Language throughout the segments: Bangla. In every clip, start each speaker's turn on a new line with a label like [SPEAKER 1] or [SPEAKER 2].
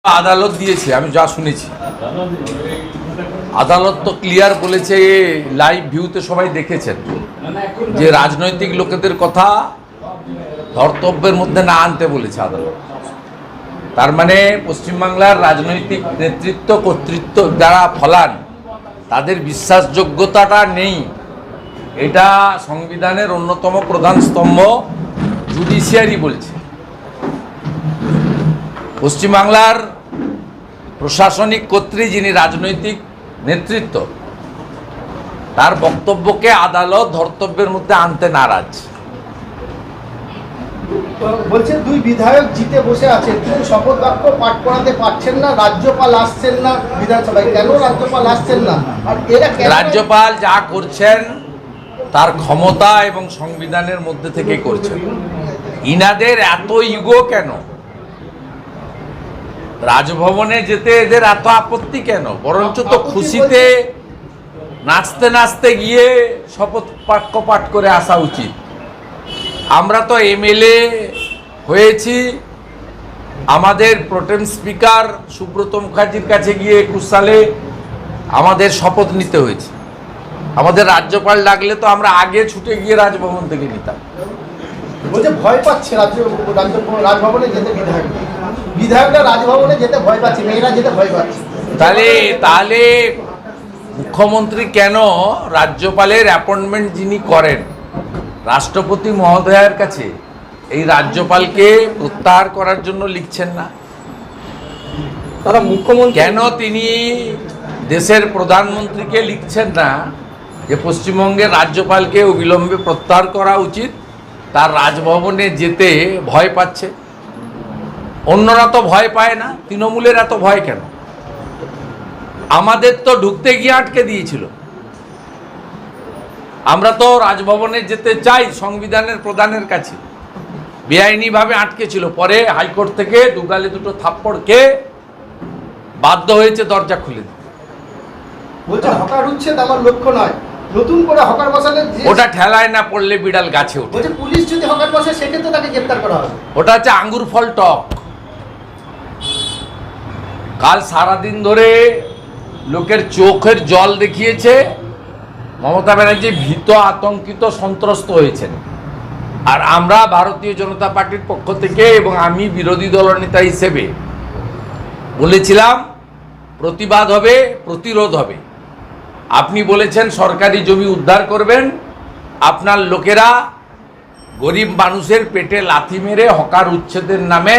[SPEAKER 1] আদালত দিয়েছে, আমি যা শুনেছি আদালত তো ক্লিয়ার বলেছে, লাইভ ভিউতে সবাই দেখেছেন যে রাজনৈতিক লোকেদের কথা ধর্তব্যের মধ্যে না আনতে বলেছে আদালত। তার মানে পশ্চিমবাংলার রাজনৈতিক নেতৃত্ব কর্তৃত্ব যারা ফলান তাদের বিশ্বাসযোগ্যতাটা নেই, এটা সংবিধানের অন্যতম প্রধান স্তম্ভ জুডিশিয়ারি বলছে। পশ্চিমবাংলার প্রশাসনিক কর্তৃ যিনি রাজনৈতিক নেতৃত্ব, তার বক্তব্যকে আদালত ধর্তব্যের মধ্যে আনতে নারাজ।
[SPEAKER 2] বলছে দুই বিধায়ক জিতে বসে আছেন, কিন্তু শপথ বাক্য পাঠ করাতে পারছেন না, রাজ্যপাল আসছেন না বিধানসভায়। কেন রাজ্যপাল আসছেন না? আর এরা
[SPEAKER 1] রাজ্যপাল যা করছেন তার ক্ষমতা এবং সংবিধানের মধ্যে থেকে করছেন। ইনাদের এত ইগো কেন? রাজভবনে যেতে এদের এত আপত্তি কেন? বরঞ্চ তো খুশিতে নাচতে নাচতে গিয়ে শপথ বাক্য পাঠ করে আসা উচিত। আমরা তো এমএলএ হয়েছি, আমাদের প্রোটেম স্পিকার সুব্রত মুখার্জির কাছে গিয়ে 21 সালে আমাদের শপথ নিতে হয়েছে। আমাদের রাজ্যপাল ডাকলে তো আমরা আগে ছুটে গিয়ে রাজভবন থেকে নিতাম।
[SPEAKER 2] বলছে ভয় পাচ্ছে রাজভবনে যেতে, বিধায়করা রাজভবনে যেতে ভয় পাচ্ছে, মেয়েরা যেতে ভয় পাচ্ছে।
[SPEAKER 1] তাহলে মুখ্যমন্ত্রী কেন রাজ্যপালের অ্যাপয়েন্টমেন্ট যিনি করেন রাষ্ট্রপতি মহোদয়ের কাছে এই রাজ্যপালকে প্রত্যাহার করার জন্য লিখছেন না?
[SPEAKER 2] তারা মুখ্যমন্ত্রী
[SPEAKER 1] কেন তিনি দেশের প্রধানমন্ত্রীকে লিখছেন না যে পশ্চিমবঙ্গের রাজ্যপালকে অবিলম্বে প্রত্যাহার করা উচিত? তার রাজভবনে যেতে ভয় পাচ্ছে। অন্যরা তো ভয় পায় না, তৃণমূলের এত ভয় কেন? আমাদের তো ঢুকতে গিয়ে আটকে দিয়েছিল। আমরা তো রাজভবনে যেতে চাই সংবিধানের প্রধানের কাছে, বেআইনিভাবে আটকে ছিল। পরে হাইকোর্ট থেকে দুগালে দুটো থাপ্পড় খেয়ে বাধ্য হয়েছে দরজা খুলে দিতে।
[SPEAKER 2] বলছে হকার উচ্ছেদ আমার লক্ষ্য নয়, নতুন করে হকার বসালে
[SPEAKER 1] ওটা ঠেলায় না পড়লে বিড়াল গাছে ওঠে।
[SPEAKER 2] বলছে পুলিশ যদি হকার বসে সেক্ষেত্রে তাকে গ্রেফতার করা হবে।
[SPEAKER 1] ওটা হচ্ছে আঙ্গুর ফল টক। কাল সারাদিন ধরে লোকের চোখের জল দেখিয়েছে মমতা ব্যানার্জি ভীত, আতঙ্কিত, সন্ত্রস্ত হয়েছেন। আর আমরা ভারতীয় জনতা পার্টির পক্ষ থেকে এবং আমি বিরোধী দলনেতা হিসেবে বলেছিলাম প্রতিবাদ হবে, প্রতিরোধ হবে। আপনি বলেছেন সরকারি জমি উদ্ধার করবেন, আপনার লোকেরা গরিব মানুষের পেটে লাথি মেরে হকার উচ্ছেদের নামে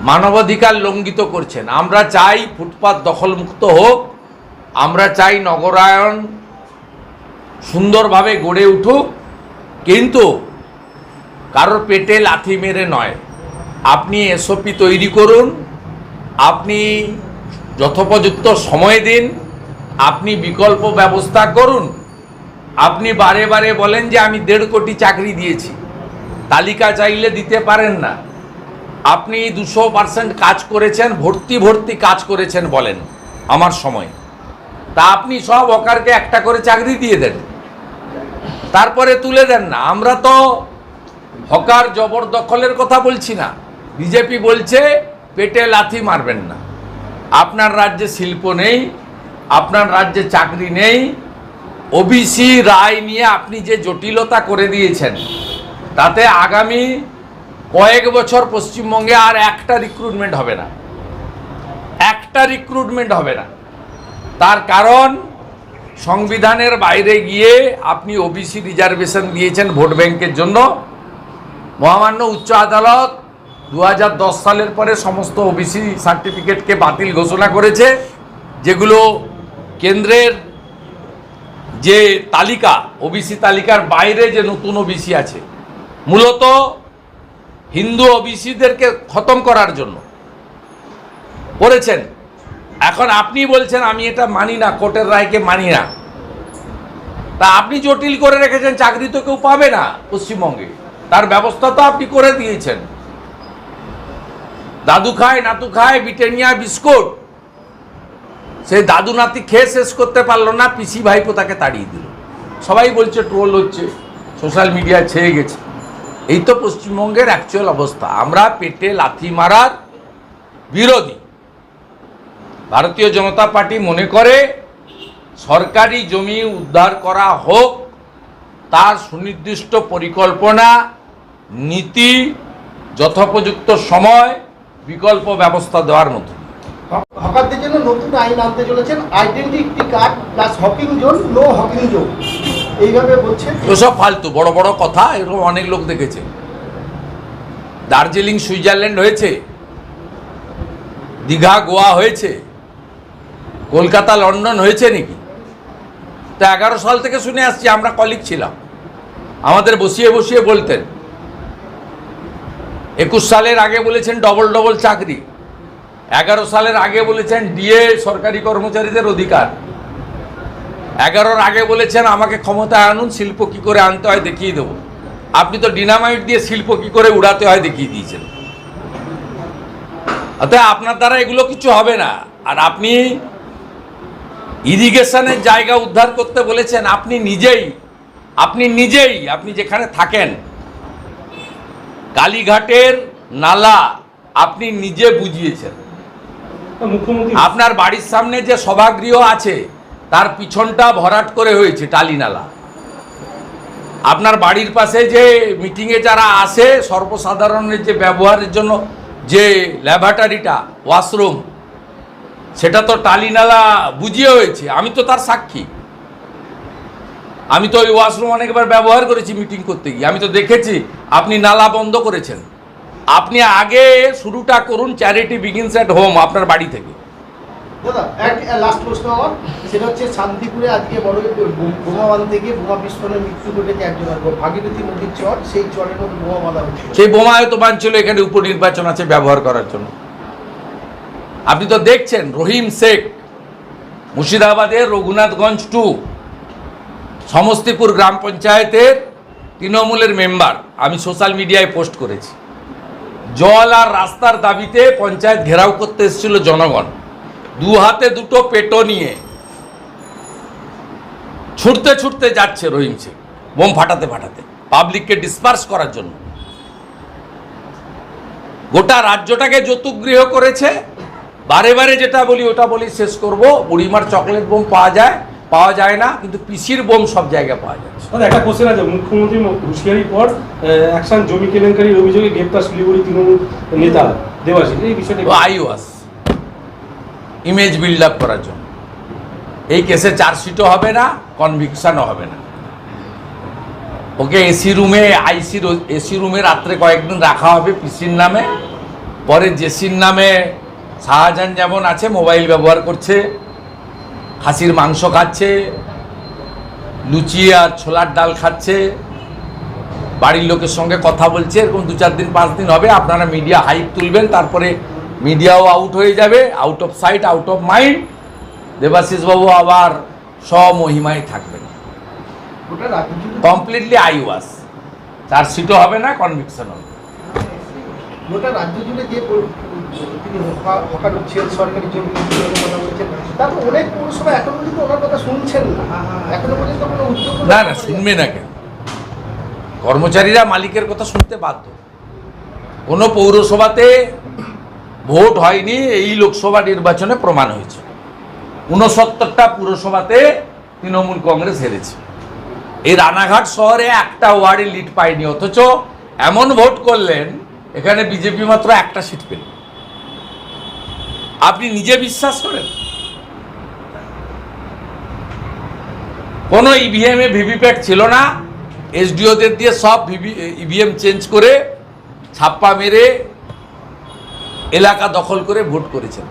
[SPEAKER 1] মানবাধিকার লঙ্ঘিত করছেন। আমরা চাই ফুটপাত দখলমুক্ত হোক, আমরা চাই নগরায়ন সুন্দরভাবে গড়ে উঠুক, কিন্তু কারোর পেটে লাথি মেরে নয়। আপনি এসওপি তৈরি করুন, আপনি যথোপযুক্ত সময় দিন, আপনি বিকল্প ব্যবস্থা করুন। আপনি বারে বারে বলেন যে আমি 1.5 কোটি চাকরি দিয়েছি, তালিকা চাইলে দিতে পারেন না। আপনি 200% কাজ করেছেন, ভর্তি কাজ করেছেন বলেন আমার সময়। তা আপনি সব হকারকে একটা করে চাকরি দিয়ে দেন, তারপরে তুলে দেন না। আমরা তো হকার জবরদখলের কথা বলছি না। বিজেপি বলছে পেটে লাথি মারবেন না। আপনার রাজ্যে শিল্প নেই, আপনার রাজ্যে চাকরি নেই, ওবিসি রায় নিয়ে আপনি যে জটিলতা করে দিয়েছেন তাতে আগামী কয়েক বছর পশ্চিমবঙ্গে আর একটা রিক্রুটমেন্ট হবে না, একটা রিক্রুটমেন্ট হবে না। তার কারণ সংবিধানের বাইরে গিয়ে আপনি ওবিসি রিজার্ভেশন দিয়েছেন ভোট ব্যাংকের জন্য। মহামান্য উচ্চ আদালত 2010 সালের পরে সমস্ত ওবিসি সার্টিফিকেটকে বাতিল ঘোষণা করেছে, যেগুলো কেন্দ্রের যে তালিকা, ওবিসি তালিকার বাইরে যে নতুন ওবিসি আছে, মূলত হিন্দু ওবিসিদেরকে খতম করার জন্য করেছেন। এখন আপনি বলছেন আমি এটা মানি না, কোর্টের রায়কে মানি না। তা আপনি জটিল করে রেখেছেন, চাকরি তো কেউ পাবে না পশ্চিমবঙ্গে, তার ব্যবস্থা তো আপনি করে দিয়েছেন। দাদু খায় নাতু খায় ব্রিটানিয়া বিস্কুট, সেই দাদু নাতি খেয়ে শেষ করতে পারলো না, পিসি ভাইপো তাকে তাড়িয়ে দিল। সবাই বলছে, ট্রোল হচ্ছে, সোশ্যাল মিডিয়ায় ছেয়ে গেছে। এই তো পশ্চিমবঙ্গের অ্যাকচুয়াল অবস্থা। আমরা পেটে লাথি মারার বিরোধী। ভারতীয় জনতা পার্টি মনে করে সরকারি জমি উদ্ধার করা হোক, তার সুনির্দিষ্ট পরিকল্পনা, নীতি, যথোপযুক্ত সময়, বিকল্প ব্যবস্থা দেওয়ার মতো।
[SPEAKER 2] হকারদের জন্য নতুন আইন আনতে চলেছেন, identity card plus hawking zone, no hawking zone, এইভাবে বলছেন।
[SPEAKER 1] ওসব ফালতু বড় বড় কথা, এরকম অনেক লোক দেখেছে। দার্জিলিং সুইজারল্যান্ড হয়েছে, দীঘা গোয়া হয়েছে, কলকাতা লন্ডন হয়েছে নাকি? তো 11 সাল থেকে শুনে আসছি, আমরা কলিগ ছিলাম, আমাদের বসিয়ে বসিয়ে বলতেন। 21 সালের আগে বলেছেন ডবল ডবল চাকরি, 11 সালের আগে বলেছেন ডিএ সরকারি কর্মচারীদের অধিকার, 11-র আগে বলেছেন আমাকে ক্ষমতায় আনুন, শিল্প কি করে আনতে হয় দেখিয়ে দেবো। আপনি তো ডিনামাইট দিয়ে শিল্প কি করে উড়াতে হয় দেখিয়ে দিয়েছেন। অতএব আপনার দ্বারা এগুলো কিছু হবে না। আর আপনি ইরিগেশনের জায়গা উদ্ধার করতে বলেছেন, আপনি নিজেই আপনি যেখানে থাকেন কালীঘাটের নালা আপনি নিজে বুঝিয়েছেন।
[SPEAKER 3] মুখ্যমন্ত্রী
[SPEAKER 1] আপনার বাড়ির সামনে যে সভাগৃহ আছে তার পিছনটা ভরাট করে হয়েছে টালি নালা। আপনার বাড়ির পাশে যে মিটিংয়ে যারা আসে সর্বসাধারণের যে ব্যবহারের জন্য যে ল্যাবরেটরিটা, ওয়াশরুম, সেটা তো টালি নালা বুঝিয়ে হয়েছে। আমি তো তার সাক্ষী। আমি তো ওই ওয়াশরুম অনেকবার ব্যবহার করেছি মিটিং করতে গিয়ে। আমি তো দেখেছি আপনি নালা বন্ধ করেছেন। আপনি আগে শুরুটা করুন, চ্যারিটি বিগিনস অ্যাট হোম, আপনার বাড়ি থেকে।
[SPEAKER 2] দাদা এক লাস্ট প্রশ্ন আমার, সেটা হচ্ছে শান্তিপুরে আজকে বড় বোমা বাঁধতে গিয়ে বোমা বিস্ফোরণের মৃত্যু ঘটেছে একজনের, ভাগীরথী নদীর চর, সেই চরের মধ্যে বোমা বাঁধা হচ্ছে।
[SPEAKER 1] সেই বোমা হয়তো বাঁধছিল এখানে উপনির্বাচন আছে ব্যবহার করার জন্য। আপনি তো দেখছেন রহিম শেখ মুর্শিদাবাদের রঘুনাথগঞ্জ 2 সমস্তিপুর গ্রাম পঞ্চায়েতের তৃণমূলের মেম্বার, আমি সোশ্যাল মিডিয়ায় পোস্ট করেছি। জল আর রাস্তার দাবিতে পঞ্চায়েত ঘেরাও করতে এসেছিল জনগণ, 2 হাতে 2টো পেটো নিয়ে ছুটতে ছুটতে যাচ্ছে রহিম শেখ, বোম ফাটাতে ফাটাতে পাবলিককে ডিসপার্স করার জন্য। গোটা রাজ্যটাকে যৌতুকগৃহ করেছে। বারে বারে যেটা বলি ওটা বলি শেষ করব, বুড়িমার চকলেট বোম পাওয়া যায় না, কিন্তু পিসির বোম সব জায়গায় পাওয়া যাচ্ছে।
[SPEAKER 3] একটা কোশ্চেন আছে, মুখ্যমন্ত্রী হুঁশিয়ারির পর অ্যাকশন জমি কেলেঙ্কারির অভিযোগে গ্রেপ্তার শিলিগুড়ি তৃণমূল নেতা দেবাশিস, এই বিষয়টা
[SPEAKER 1] আইওয়াস ইমেজ বিল্ড আপ করার জন্য। এই কেসে চার্জশিটও হবে না, কনভিকশনও হবে না। ওকে এসি রুমে রাত্রে কয়েকদিন রাখা হবে পিসির নামে, পরে জেসির নামে শাহজাহান যেমন আছে মোবাইল ব্যবহার করছে, খাসির মাংস খাচ্ছে, লুচি আর ছোলার ডাল খাচ্ছে, বাড়ির লোকের সঙ্গে কথা বলছে, এরকম 2-4 দিন 5 দিন হবে। আপনারা মিডিয়া হাইপ তুলবেন, তারপরে মিডিয়াও আউট হয়ে যাবে, out of sight out of mind. Debashis বাবু আবার স্বমহিমায় থাকবেন। কমপ্লিটলি আইওয়াস, চার্জশিটও হবে না, কনভিকশন হবে।
[SPEAKER 2] গোটা রাজ্য জুড়ে যে তিনি হকার হচ্ছেন, সরকারি জমি কথা বলছেন, তারপর অনেক পৌরসভা এখনো পর্যন্ত ওনার কথা শুনছেন না, এখনো পর্যন্ত কোনো উদ্যোগ
[SPEAKER 1] না শুনবে না কেন? কর্মচারীরা মালিকের কথা শুনতে বাধ্য। কোনো পৌরসভাতে ভোট হয়নি, এই লোকসভা নির্বাচনে প্রমাণ হয়েছে। 69টা পুরসভাতে তৃণমূল কংগ্রেস হেরেছে। এই রানাঘাট শহরে একটা ওয়ার্ডে লিড পায়নি, অথচ এমন ভোট করলেন এখানে বিজেপি মাত্র একটা সিট পেল। আপনি নিজে বিশ্বাস করেন? কোনো ইভিএমে ভিভিপ্যাট ছিল না, এসডিওদের দিয়ে সব ইভিএম চেঞ্জ করে ছাপ্পা মেরে এলাকা দখল করে ভোট করেছেন।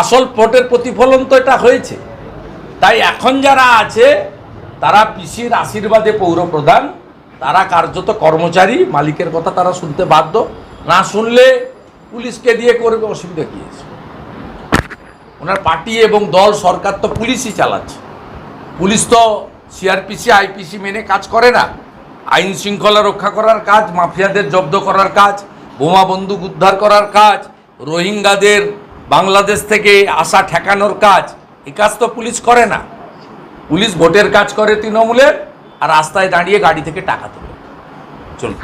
[SPEAKER 1] আসল ভোটের প্রতিফলন তো এটা হয়েছে। তাই এখন যারা আছে তারা পিসির আশীর্বাদে পৌরপ্রধান, তারা কার্যত কর্মচারী, মালিকের কথা তারা শুনতে বাধ্য। না শুনলে পুলিশকে দিয়ে করবে, অসুবিধা কী আছে? ওনার পার্টি এবং দল সরকার তো পুলিশই চালাচ্ছে। পুলিশ তো সিআরপিসি আইপিসি মেনে কাজ করে না। আইন শৃঙ্খলা রক্ষা করার কাজ, মাফিয়াদের জব্দ করার কাজ, বোমা বন্দুক উদ্ধার করার কাজ, রোহিঙ্গাদের বাংলাদেশ থেকে আসা ঠেকানোর কাজ, এই কাজ তো পুলিশ করে না। পুলিশ ভোটের কাজ করে তৃণমূলের, আর রাস্তায় দাঁড়িয়ে গাড়ি থেকে টাকা তোলে। চলুন।